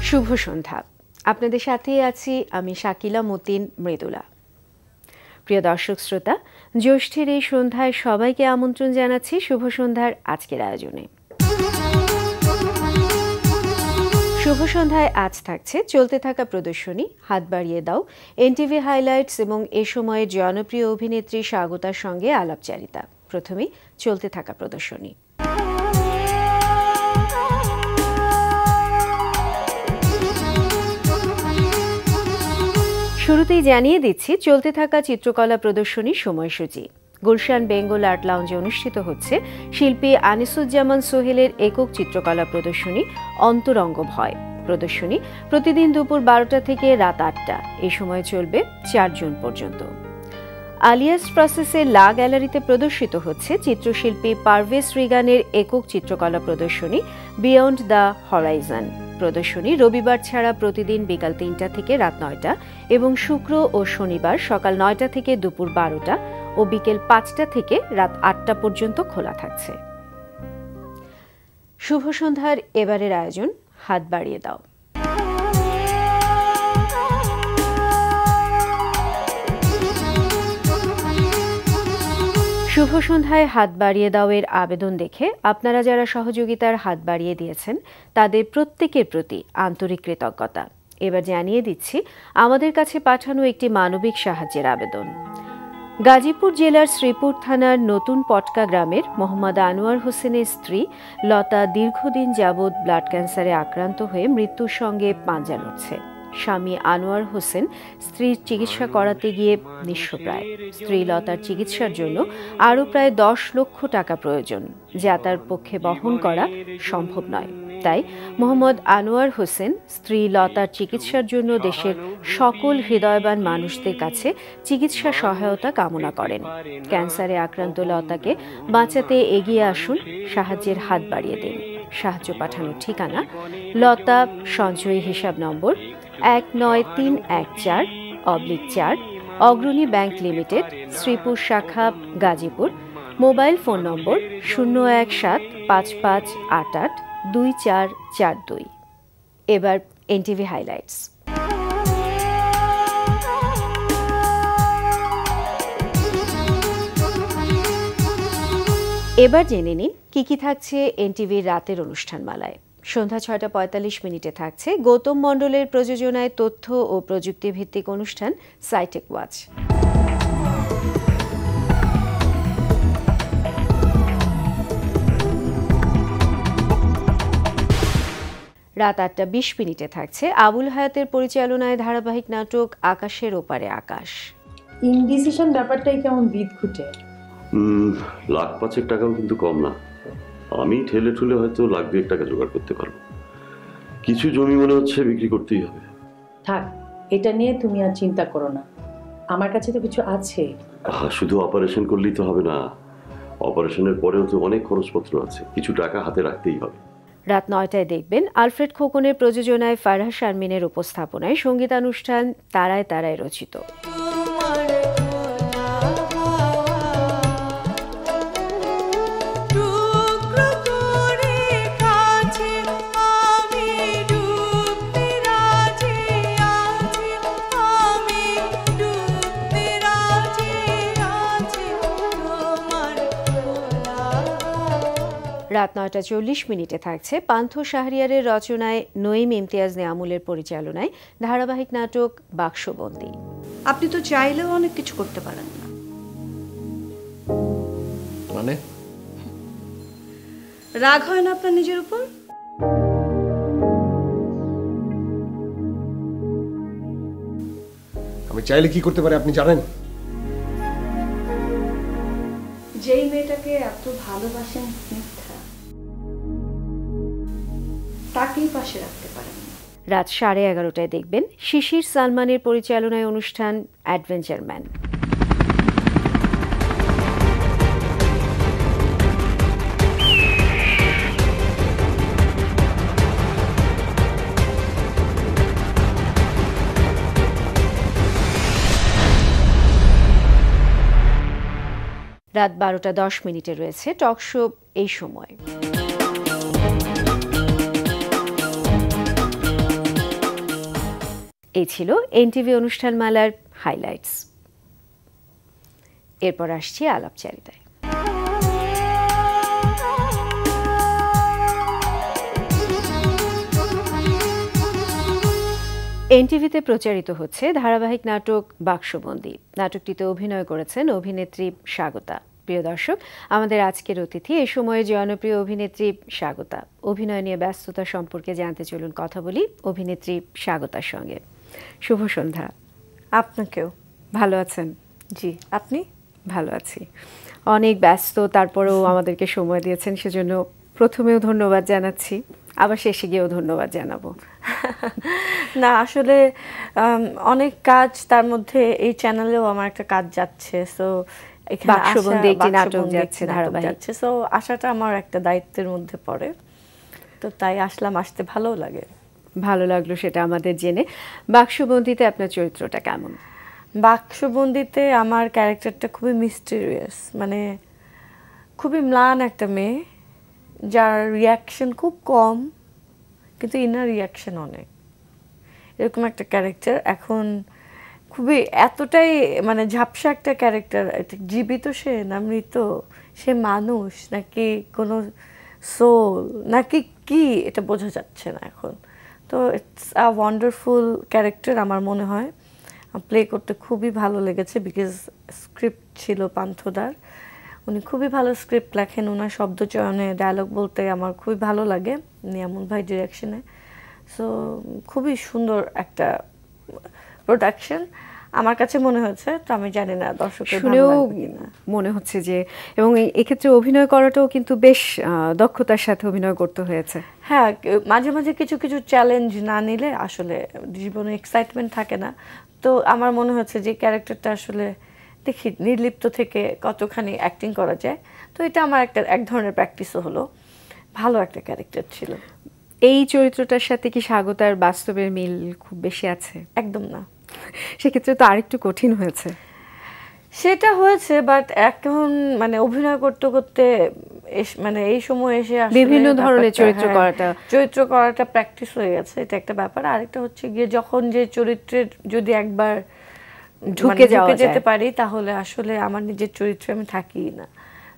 শুভ সন্ধ্যা। আপনাদের সাথে আছি আমি শাকিলা মতিন মৃদুলা। প্রিয় দর্শক শ্রোতা, জ্যৈষ্ঠের এই সন্ধ্যায় সবাইকে আমন্ত্রণ জানাচ্ছি শুভ সন্ধ্যার আজকের আয়োজনে। শুভ সন্ধ্যায় আজ থাকছে চলতে থাকা প্রদর্শনী হাত বাড়িয়ে দাও, এনটিভি হাইলাইটস এবং এ সময়ের জনপ্রিয় অভিনেত্রী স্বাগতার সঙ্গে আলাপচারিতা। প্রথমেই চলতে থাকা প্রদর্শনী। শুরুতেই জানিয়ে দিচ্ছি চলতে থাকা চিত্রকলা প্রদর্শনীর সময়সূচি। গুলশান বেঙ্গল আর্ট লাউঞ্জে অনুষ্ঠিত হচ্ছে শিল্পী আনিসুজ্জামান সোহেলের একক চিত্রকলা প্রদর্শনী অন্তরঙ্গ ভয়। প্রদর্শনী প্রতিদিন দুপুর 12টা থেকে রাত 8টা। এই সময় চলবে 4 জুন পর্যন্ত। আলিয়াস প্রসেসের লা গ্যালারিতে প্রদর্শিত হচ্ছে চিত্রশিল্পী পারভেজ রিগানের একক চিত্রকলা প্রদর্শনী বিয়ন্ড দ্য হরাইজন। প্রদর্শনী রবিবার ছাড়া প্রতিদিন বিকাল 3টা থেকে রাত 9টা এবং শুক্র ও শনিবার সকাল 9টা থেকে দুপুর 12টা ও বিকেল 5টা থেকে রাত 8টা পর্যন্ত খোলা থাকছে। শুভ সন্ধ্যার এবারের আয়োজন হাত বাড়িয়ে দাও। শুভ সন্ধ্যায় হাত বাড়িয়ে দাও এর আবেদন দেখে আপনারা যারা সহযোগিতার হাত বাড়িয়ে দিয়েছেন তাদের প্রত্যেকের প্রতি আন্তরিক কৃতজ্ঞতা। এবার জানিয়ে দিচ্ছি আমাদের কাছে পাঠানো একটি মানবিক সাহায্যের আবেদন। গাজীপুর জেলার শ্রীপুর থানার নতুন পটকা গ্রামের মোহাম্মদ আনোয়ার হোসেনের স্ত্রী লতা দীর্ঘদিন যাবৎ ব্লাড ক্যান্সারে আক্রান্ত হয়ে মৃত্যুর সঙ্গে পাঞ্জা লড়ছে। স্বামী আনোয়ার হোসেন স্ত্রীর চিকিৎসা করাতে গিয়ে নিঃস্বপ্রায়। স্ত্রী লতার চিকিৎসার জন্য আরও প্রায় 10 লক্ষ টাকা প্রয়োজন, যা তার পক্ষে বহন করা সম্ভব নয়। তাই মোহাম্মদ আনোয়ার হোসেন স্ত্রী লতার চিকিৎসার জন্য দেশের সকল হৃদয়বান মানুষদের কাছে চিকিৎসা সহায়তা কামনা করেন। ক্যান্সারে আক্রান্ত লতাকে বাঁচাতে এগিয়ে আসুন, সাহায্যের হাত বাড়িয়ে দিন। সাহায্য পাঠানোর ঠিকানা লতা সঞ্চয়ী হিসাব নম্বর 19314/4 অগ্রণী ব্যাংক লিমিটেড, শ্রীপুর শাখা, গাজীপুর। মোবাইল ফোন নম্বর 01755882442। এবার এনটিভি হাইলাইটস। এবার জেনে নিন কি থাকছে এনটিভির রাতের অনুষ্ঠানমালায়। সন্ধ্যা 6:45 থাকছে গৌতম মণ্ডলের প্রযোজনায় তথ্য ও প্রযুক্তি ভিত্তিক অনুষ্ঠান সাইটেক ওয়াচ। রাত 8:20 থাকছে আবুল হায়াতের পরিচালনায় ধারাবাহিক নাটক আকাশের ওপারে আকাশ। ইনডিসিশন ব্যাপারটাই কেমন বিদঘুটে। $1,05,000 টাকাও কিন্তু কম না। আমি ঠেলে ঠুলে হয়তো $1,02,000 টাকা জোগাড় করতে পারবো। কিছু জমি মনে হচ্ছে বিক্রি করতেই হবে। থাক, এটা নিয়ে তুমি আর চিন্তা করো না, আমার কাছে তো কিছু আছে। শুধু অপারেশন করলেই তো হবে না, অপারেশনের পরেও তো অনেক খরচপত্র আছে, কিছু টাকা হাতে রাখতেই হবে। রাত 9টায় দেখবেন আলফ্রেড খোকনের প্রযোজনায় ফারহা শারমিনের উপস্থাপনায় সঙ্গীতানুষ্ঠান তারায় তারায় রচিত। রাত 9:40 থাকছে পান্থ শাহরিয়ারের রচনায় নঈম ইমতিয়াজ নেয়ামুলের পরিচালনায় ধারাবাহিক নাটক বাক্সবন্দী। আপনি তো চাইলেও অনেক কিছু করতে পারেন না। মানে রাগ হয় না আপনার নিজের উপর? আমি চাইলে কি করতে পারি আপনি জানেন? যেই মেয়েটাকে এত ভালোবাসেন তাকেই পাশে রাখতে পারেন। রাত 11:30 দেখবেন শিশির সালমানের পরিচালনায় অনুষ্ঠান অ্যাডভেঞ্চার ম্যান। রাত 12:10 রয়েছে টক শো এই সময়। এই ছিল এনটিভি অনুষ্ঠানমালার হাইলাইটস। এরপর আসছি আলাপচারিতায়। এনটিভিতে প্রচারিত হচ্ছে ধারাবাহিক নাটক বাক্সবন্দী। নাটকটিতে অভিনয় করেছেন অভিনেত্রী স্বাগতা। প্রিয় দর্শক, আমাদের আজকের অতিথি এই সময়ে জনপ্রিয় অভিনেত্রী স্বাগতা। অভিনয় নিয়ে ব্যস্ততা সম্পর্কে জানতে চলুন কথা বলি অভিনেত্রী স্বাগতার সঙ্গে। শুভ সন্ধ্যা। আপনাকেও। ভালো আছেন? জি, আপনি? ভালো আছি। অনেক ব্যস্ত, তারপরেও আমাদেরকে সময় দিয়েছেন, সেজন্য প্রথমেও ধন্যবাদ জানাচ্ছি, আবার শেষে গিয়েও ধন্যবাদ জানাবো। না, আসলে অনেক কাজ, তার মধ্যে এই চ্যানেলেও আমার একটা কাজ যাচ্ছে। সো এখানে বাক্সবন্দী একটি নাটক যাচ্ছে, ধারাবাহিক যাচ্ছে। সো আসাটা আমার একটা দায়িত্বের মধ্যে পড়ে, তো তাই আসলাম, আসতে ভালো লাগে। ভালো লাগলো সেটা আমাদের জেনে। বাক্সবন্দীতে আপনার চরিত্রটা কেমন? বাক্সবন্দিতে আমার ক্যারেক্টারটা খুবই মিস্টেরিয়াস, মানে খুবই ম্লান একটা মেয়ে যার রিয়াকশন খুব কম, কিন্তু ইনার রিয়াকশন অনেক, এরকম একটা ক্যারেক্টার। এখন খুবই এতটাই মানে ঝাপসা একটা ক্যারেক্টার। জীবিত সে না মৃত, সে মানুষ নাকি কোনো সোল নাকি কি, এটা বোঝা যাচ্ছে না এখন। তো ইটস আ ওয়ান্ডারফুল ক্যারেক্টার আমার মনে হয়। প্লে করতে খুবই ভালো লেগেছে, বিকজ স্ক্রিপ্ট ছিল পান্থদার। উনি খুবই ভালো স্ক্রিপ্ট লেখেন, ওনার শব্দচয়নে ডায়লগ বলতে আমার খুবই ভালো লাগে, নিয়ামুল ভাই ডিরেকশনে। সো খুবই সুন্দর একটা প্রোডাকশন আমার কাছে মনে হয়েছে। তো আমি জানি না দর্শকের শুনেও মনে হচ্ছে যে, এবং এক্ষেত্রে অভিনয় করাটাও কিন্তু বেশ দক্ষতার সাথে অভিনয় করতে হয়েছে। হ্যাঁ, মাঝে মাঝে কিছু কিছু চ্যালেঞ্জ না নিলে আসলে জীবনে এক্সাইটমেন্ট থাকে না। তো আমার মনে হচ্ছে যে ক্যারেক্টারটা আসলে দেখি নির্লিপ্ত থেকে কতখানি অ্যাক্টিং করা যায়। তো এটা আমার এক ধরনের প্র্যাকটিসও হলো। ভালো একটা ক্যারেক্টার ছিল। এই চরিত্রটার সাথে কি স্বাগতার বাস্তবের মিল খুব বেশি আছে? একদম না, সেক্ষেত্রে তো আরেকটু কঠিন হয়েছে। সেটা হয়েছে, বাট এখন মানে অভিনয় করতে করতে মানে এই সময় এসে বিভিন্ন ধরনের চরিত্র করাটা প্র্যাকটিস হয়ে গেছে, এটা একটা ব্যাপার। আরেকটা হচ্ছে গিয়ে যখন যে চরিত্রের যদি একবার ঢুকে যেতে পারি, তাহলে আসলে আমার নিজের চরিত্রে আমি থাকি না।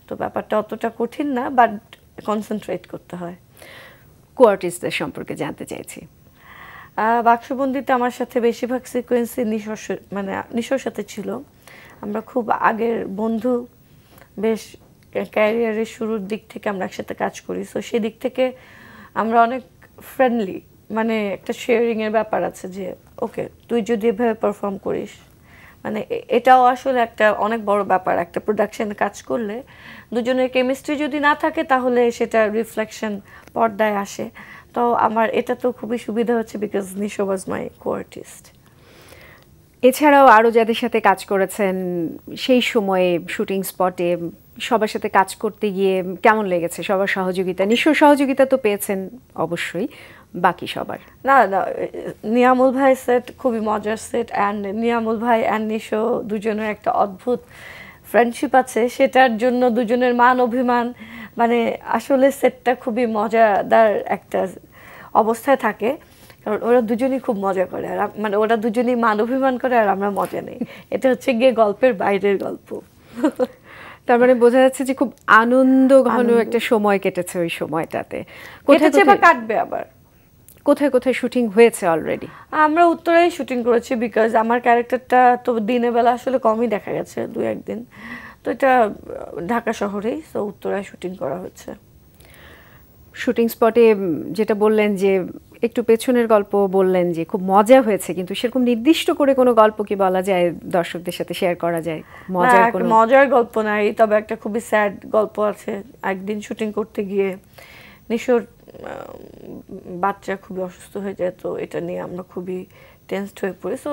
তো ব্যাপারটা অতটা কঠিন না, বাট কনসেন্ট্রেট করতে হয়। কোয়ার্টিস্টদের সম্পর্কে জানতে চাইছি। বাক্সবন্দিতে আমার সাথে বেশিরভাগ সিকোয়েন্সে নিশোর সাথে ছিল। আমরা খুব আগের বন্ধু, বেশ ক্যারিয়ারের শুরুর দিক থেকে আমরা একসাথে কাজ করি। সো সেই দিক থেকে আমরা অনেক ফ্রেন্ডলি, মানে একটা শেয়ারিংয়ের ব্যাপার আছে যে ওকে তুই যদি এভাবে পারফর্ম করিস, মানে এটাও আসলে একটা অনেক বড় ব্যাপার। একটা প্রোডাকশনে কাজ করলে দুজনের কেমিস্ট্রি যদি না থাকে, তাহলে সেটা রিফ্লেকশন পর্দায় আসে। তো আমার এটা তো খুবই সুবিধা হচ্ছে, বিকজ নিশো ওয়াজ মাই কো-আর্টিস্ট। এছাড়াও আরও যাদের সাথে কাজ করেছেন সেই সময়ে শুটিং স্পটে, সবার সাথে কাজ করতে গিয়ে কেমন লেগেছে? সবার সহযোগিতা, নিশোর সহযোগিতা তো পেয়েছেন অবশ্যই, বাকি সবার? না, নিয়ামুল ভাই সেট খুবই মজার সেট, অ্যান্ড নিয়ামুল ভাই অ্যান্ড নিশো দুজনের একটা অদ্ভুত ফ্রেন্ডশিপ আছে, সেটার জন্য দুজনের মান অভিমান, মানে আসলে সেটটা খুবই মজাদার একটা অবস্থায় থাকে, কারণ ওরা দুজনই খুব মজা করে, আর মানে ওরা দুজনই মান অভিমান করে আর আমরা মজা নেই। এটা হচ্ছে গিয়ে গল্পের বাইরের গল্প। তার মানে বোঝা যাচ্ছে যে খুব আনন্দ ঘন একটা সময় কেটেছে ওই সময়টাতে। কেটেছে বা কাটবে আবার। কোথায় কোথায় শুটিং হয়েছে অলরেডি? আমরা উত্তরায় শুটিং করেছি, বিকজ আমার ক্যারেক্টারটা তো দিনের বেলা আসলে কমই দেখা গেছে, 2-1 দিন। তো এটা ঢাকা শহরেই, তো উত্তরায় শুটিং করা হচ্ছে। শুটিং স্পটে যেটা বললেন যে একটু পেছনের গল্প বললেন যে খুব মজা হয়েছে, কিন্তু সেরকম নির্দিষ্ট করে কোনো গল্প কি বলা যায়, দর্শকদের সাথে শেয়ার করা যায়? মজার গল্প নাই, তবে একটা খুবই স্যাড গল্প আছে। একদিন শুটিং করতে গিয়ে নিশোর বাচ্চা খুবই অসুস্থ হয়ে যায়, তো এটা নিয়ে আমরা খুবই টেনসড হয়ে পড়ি। So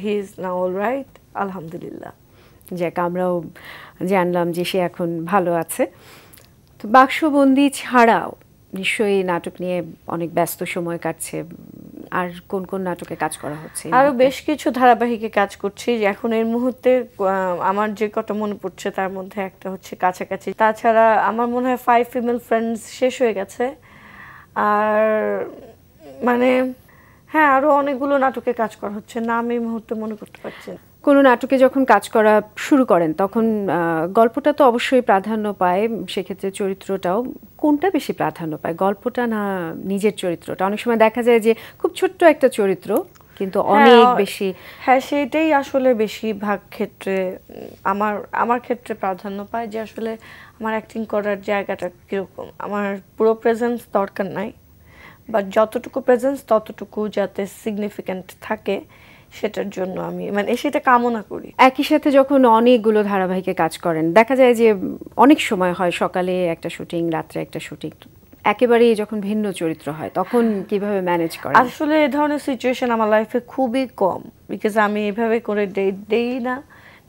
he is now all right, আলহামদুলিল্লাহ। যাক, আমরাও জানলাম যে সে এখন ভালো আছে। তো বাক্সবন্দী ছাড়াও নিশ্চয়ই নাটক নিয়ে অনেক ব্যস্ত সময় কাটছে। আর কোন কোন নাটকে কাজ করা হচ্ছে? আরো বেশ কিছু ধারাবাহিকে কাজ করছি। এখন এর মুহূর্তে আমার যে কটা মনে পড়ছে তার মধ্যে একটা হচ্ছে কাছাকাছি। তাছাড়া আমার মনে হয় 5 ফিমেল ফ্রেন্ডস শেষ হয়ে গেছে। আর মানে হ্যাঁ, আরো অনেকগুলো নাটকে কাজ করা হচ্ছে, নাম এই মুহূর্তে মনে করতে পারছি না। কোনো নাটকে যখন কাজ করা শুরু করেন তখন গল্পটা তো অবশ্যই প্রাধান্য পায়, সেক্ষেত্রে চরিত্রটাও কোনটা বেশি প্রাধান্য পায়, গল্পটা না নিজের চরিত্রটা? অনেক সময় দেখা যায় যে খুব ছোট্ট একটা চরিত্র কিন্তু অনেক বেশি। হ্যাঁ, সেটাই আসলে বেশিরভাগ ক্ষেত্রে আমার ক্ষেত্রে প্রাধান্য পায়, যে আসলে আমার অ্যাক্টিং করার জায়গাটা কীরকম, আমার পুরো প্রেজেন্স দরকার নাই, বা যতটুকু প্রেজেন্স ততটুকু যাতে সিগনিফিক্যান্ট থাকে সেটার জন্য আমি মানে সেটা কামনা করি। একই সাথে যখন অনেকগুলো ধারাবাহিকে কাজ করেন দেখা যায় যে অনেক সময় হয় সকালে একটা শুটিং, রাত্রে একটা শুটিং, একেবারেই যখন ভিন্ন চরিত্র হয় তখন কিভাবে ম্যানেজ করেন? আসলে এই ধরনের সিচুয়েশন আমার লাইফে খুবই কম, বিকজ আমি এভাবে করে দেই না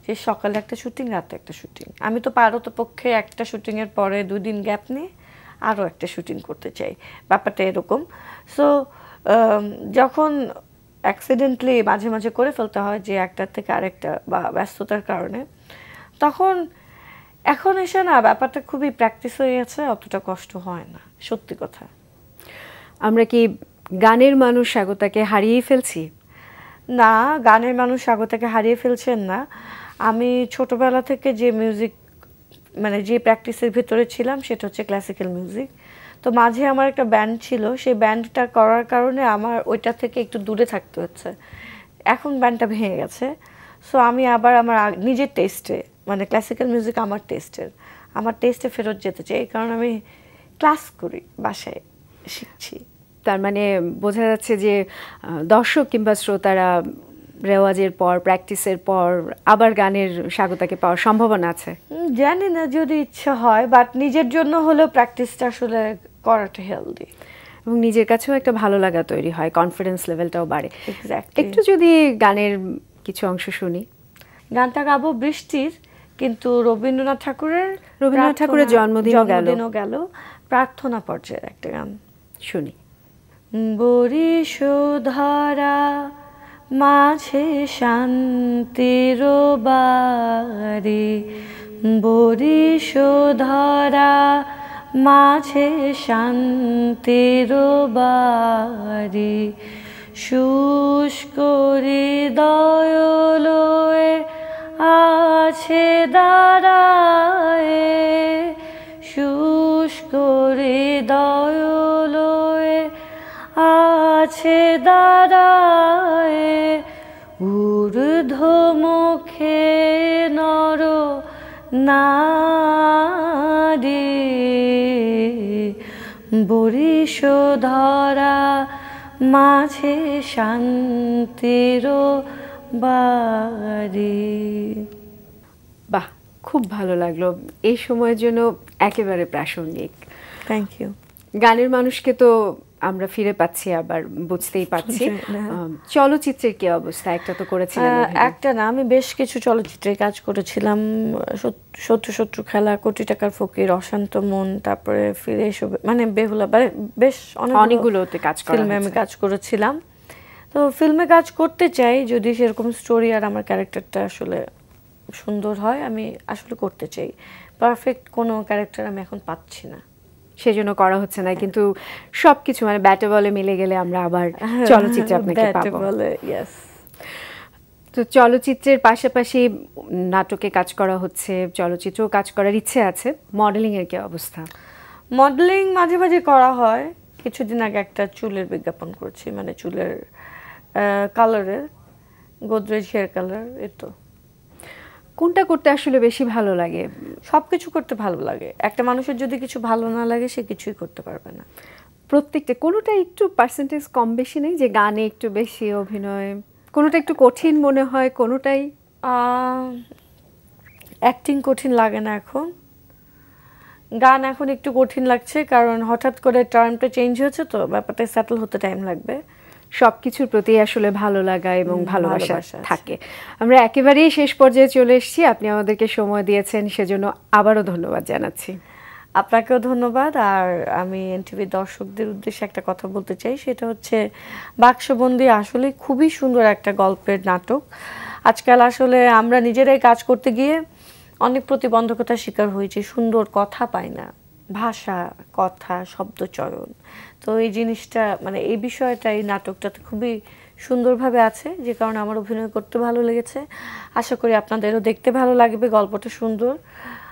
যে সকালে একটা শুটিং, রাতে একটা শুটিং। আমি তো পারতপক্ষে একটা শুটিংয়ের পরে 2 দিন গ্যাপ নিয়ে আরও একটা শুটিং করতে চাই, ব্যাপারটা এরকম। সো যখন অ্যাক্সিডেন্টলি মাঝে মাঝে করে ফেলতে হয় যে একটার থেকে আরেকটা বা ব্যস্ততার কারণে, তখন এখন এসে না ব্যাপারটা খুবই প্র্যাকটিস হয়ে গেছে, অতটা কষ্ট হয় না, সত্যি কথা। আমরা কি গানের মানুষ স্বাগতাকে হারিয়ে ফেলছি? না, গানের মানুষ স্বাগতাকে হারিয়ে ফেলছেন না। আমি ছোটবেলা থেকে যে মিউজিক মানে যে প্র্যাকটিসের ভিতরে ছিলাম সেটা হচ্ছে ক্লাসিক্যাল মিউজিক। তো মাঝে আমার একটা ব্যান্ড ছিল, সেই ব্যান্ডটা করার কারণে আমার ওইটা থেকে একটু দূরে থাকতে হচ্ছে। এখন ব্যান্ডটা ভেঙে গেছে, সো আমি আবার আমার নিজের টেস্টে মানে ক্লাসিক্যাল মিউজিক আমার টেস্টে ফেরত যেতে চাই, এই কারণে আমি ক্লাস করি, বাসায় শিখছি। তার মানে বোঝা যাচ্ছে যে দর্শক কিংবা শ্রোতারা রেওয়াজের পর, প্র্যাকটিসের পর আবার গানের স্বাগতাকে পাওয়ার সম্ভাবনা আছে। জানি না, যদি ইচ্ছা হয়, বাট নিজের জন্য হলেও প্র্যাকটিসটা আসলে করাটা হেলদি, এবং নিজের কাছেও একটা ভালো লাগা তৈরি হয়, কনফিডেন্স লেভেলটাও বাড়ে। এক্স্যাক্টলি। একটু যদি গানের কিছু অংশ শুনি। গানটা গাবো বৃষ্টির, কিন্তু রবীন্দ্রনাথ ঠাকুরের জন্মদিনও গেল, প্রার্থনা পর্যায়ের একটা গান শুনি। বরিশোধরা মাঝে শান্তির বাড়ি, বরিশোধরা মাঝে শান্তির বাড়ি, শুষ্ক হৃদয় লয়ে আছে দাঁড়ায়, শুষ্ক হৃদয় লয়ে আছে দাঁড়ায়, ঊর্ধ্ব মুখে নর নারী, বরিশোধরা মাঝে শান্তির বাড়ি। বাহ, খুব ভালো লাগলো, এই সময়ের জন্য একেবারে প্রাসঙ্গিক। Thank you. গানের মানুষকে তো আমরা ফিরে পাচ্ছি, আবার বুঝতেই পারছি। চলচ্চিত্রের কি অবস্থা? একটা তো করেছিলেন। একটা না, আমি বেশ কিছু চলচ্চিত্রে কাজ করেছিলাম, শত্রু খেলা, কোটি টাকার ফকির, অশান্ত মন, তারপরে ফিরে এসো, মানে বেহুলা, বেশ অনেকগুলোতে কাজ করা ফিল্মে আমি কাজ করেছিলাম। তো ফিল্মে কাজ করতে চাই, যদি সেরকম স্টোরি আর আমার ক্যারেক্টারটা আসলে সুন্দর হয়, আমি আসলে করতে চাই। পারফেক্ট কোনো ক্যারেক্টার আমি এখন পাচ্ছি না, সেজন্য করা হচ্ছে না, কিন্তু সবকিছু মানে ব্যাটে বলে মিলে গেলে আমরা আবার চলচ্চিত্রে আপনাকে পাবো। ইয়েস। তো চলচ্চিত্রের পাশাপাশি নাটকে কাজ করা হচ্ছে, চলচ্চিত্রেও কাজ করার ইচ্ছে আছে। মডেলিং এর কি অবস্থা? মডেলিং মাঝে মাঝে করা হয়। কিছুদিন আগে একটা চুলের বিজ্ঞাপন করেছি, মানে চুলের কালারের, গোদরেজ হেয়ার কালার। এতো কোনটা করতে আসলে বেশি ভালো লাগে? সবকিছু করতে ভালো লাগে। একটা মানুষের যদি কিছু ভালো না লাগে সে কিছুই করতে পারবে না। প্রত্যেকটা কোনোটা একটু পার্সেন্টেজ কম বেশি নেই, যে গানে একটু বেশি, অভিনয় কোনোটা একটু কঠিন মনে হয়, কোনোটাই? অ্যাক্টিং কঠিন লাগে না এখন, গান এখন একটু কঠিন লাগছে, কারণ হঠাৎ করে টার্মটা চেঞ্জ হয়েছে, তো ব্যাপারটা সেটেল হতে টাইম লাগবে। সবকিছুর প্রতি আসলে ভালো লাগা এবং ভালোবাসা থাকে। আমরা একেবারেই শেষ পর্যায়ে চলে এসেছি, আপনি আমাদেরকে সময় দিয়েছেন সেজন্য আবারও ধন্যবাদ জানাচ্ছি। আপনাকেও ধন্যবাদ। আর আমি এনটিভি দর্শকদের উদ্দেশ্যে একটা কথা বলতে চাই, সেটা হচ্ছে বাক্সবন্দী আসলে খুবই সুন্দর একটা গল্পের নাটক। আজকাল আসলে আমরা নিজেরাই কাজ করতে গিয়ে অনেক প্রতিবন্ধকতার শিকার হয়েছি, সুন্দর কথা পাই না, ভাষা, কথা, শব্দচয়ন। তো এই জিনিসটা মানে এই বিষয়টা এই নাটকটাতে খুবই সুন্দরভাবে আছে, যে কারণে আমার অভিনয় করতে ভালো লেগেছে। আশা করি আপনাদেরও দেখতে ভালো লাগবে। গল্পটা সুন্দর,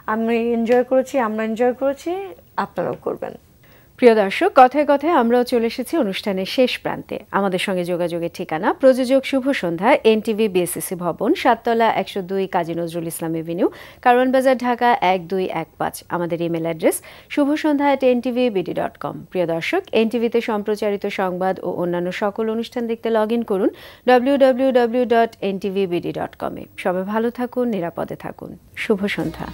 আমি এনজয় করেছি, আমরা এনজয় করেছি, আপনারাও করবেন। প্রিয় দর্শক, কথায় কথায় আমরাও চলে এসেছি অনুষ্ঠানের শেষ প্রান্তে। আমাদের সঙ্গে যোগাযোগের ঠিকানা প্রযোজক শুভ সন্ধ্যা, এনটিভি বিএসসিসি ভবন, 7তলা 102 কাজী নজরুল ইসলাম এভিনিউ, কারওয়ান বাজার, ঢাকা 1215। আমাদের ইমেল অ্যাড্রেস shubhosandha@ntvbd.com। প্রিয় দর্শক, এনটিভিতে সম্প্রচারিত সংবাদ ও অন্যান্য সকল অনুষ্ঠান দেখতে লগ ইন করুন www.ntvbd.com-এ। সবাই ভালো থাকুন, নিরাপদে থাকুন। শুভ সন্ধ্যা।